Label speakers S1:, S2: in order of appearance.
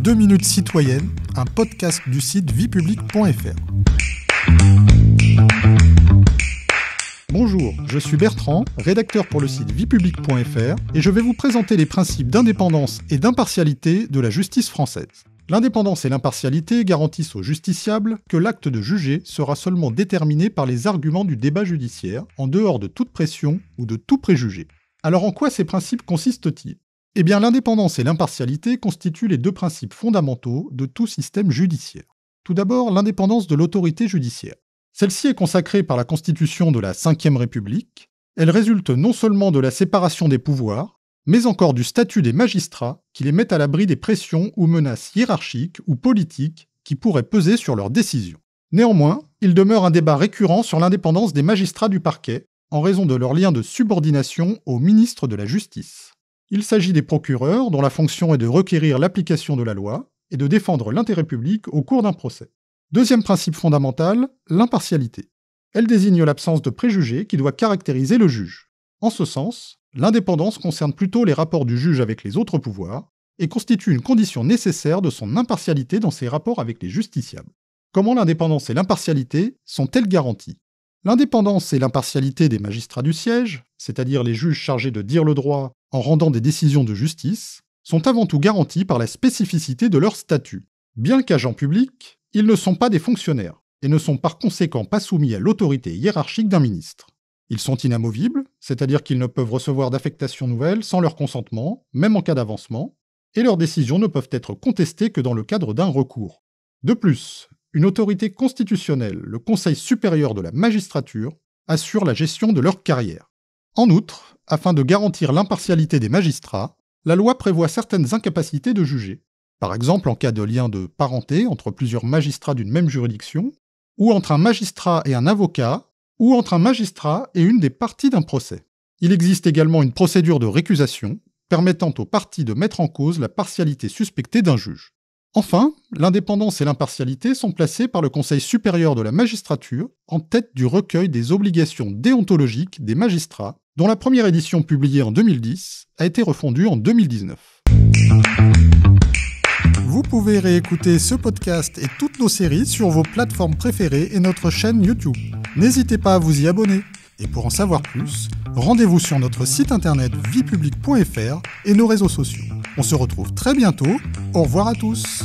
S1: 2 minutes citoyennes, un podcast du site viepublique.fr. Bonjour, je suis Bertrand, rédacteur pour le site viepublique.fr et je vais vous présenter les principes d'indépendance et d'impartialité de la justice française. L'indépendance et l'impartialité garantissent aux justiciables que l'acte de juger sera seulement déterminé par les arguments du débat judiciaire, en dehors de toute pression ou de tout préjugé. Alors en quoi ces principes consistent-ils ? Eh bien, l'indépendance et l'impartialité constituent les deux principes fondamentaux de tout système judiciaire. Tout d'abord, l'indépendance de l'autorité judiciaire. Celle-ci est consacrée par la Constitution de la Ve République. Elle résulte non seulement de la séparation des pouvoirs, mais encore du statut des magistrats qui les met à l'abri des pressions ou menaces hiérarchiques ou politiques qui pourraient peser sur leurs décisions. Néanmoins, il demeure un débat récurrent sur l'indépendance des magistrats du parquet en raison de leur lien de subordination au ministre de la Justice. Il s'agit des procureurs dont la fonction est de requérir l'application de la loi et de défendre l'intérêt public au cours d'un procès. Deuxième principe fondamental, l'impartialité. Elle désigne l'absence de préjugés qui doit caractériser le juge. En ce sens, l'indépendance concerne plutôt les rapports du juge avec les autres pouvoirs et constitue une condition nécessaire de son impartialité dans ses rapports avec les justiciables. Comment l'indépendance et l'impartialité sont-elles garanties ? L'indépendance et l'impartialité des magistrats du siège, c'est-à-dire les juges chargés de dire le droit en rendant des décisions de justice, sont avant tout garanties par la spécificité de leur statut. Bien qu'agents publics, ils ne sont pas des fonctionnaires et ne sont par conséquent pas soumis à l'autorité hiérarchique d'un ministre. Ils sont inamovibles, c'est-à-dire qu'ils ne peuvent recevoir d'affectation nouvelle sans leur consentement, même en cas d'avancement, et leurs décisions ne peuvent être contestées que dans le cadre d'un recours. De plus, une autorité constitutionnelle, le Conseil supérieur de la magistrature, assure la gestion de leur carrière. En outre, afin de garantir l'impartialité des magistrats, la loi prévoit certaines incapacités de juger, par exemple en cas de lien de parenté entre plusieurs magistrats d'une même juridiction, ou entre un magistrat et un avocat, ou entre un magistrat et une des parties d'un procès. Il existe également une procédure de récusation permettant aux parties de mettre en cause la partialité suspectée d'un juge. Enfin, l'indépendance et l'impartialité sont placées par le Conseil supérieur de la magistrature en tête du recueil des obligations déontologiques des magistrats, dont la première édition publiée en 2010 a été refondue en 2019. Vous pouvez réécouter ce podcast et toutes nos séries sur vos plateformes préférées et notre chaîne YouTube. N'hésitez pas à vous y abonner. Et pour en savoir plus, rendez-vous sur notre site internet viepublique.fr et nos réseaux sociaux. On se retrouve très bientôt. Au revoir à tous.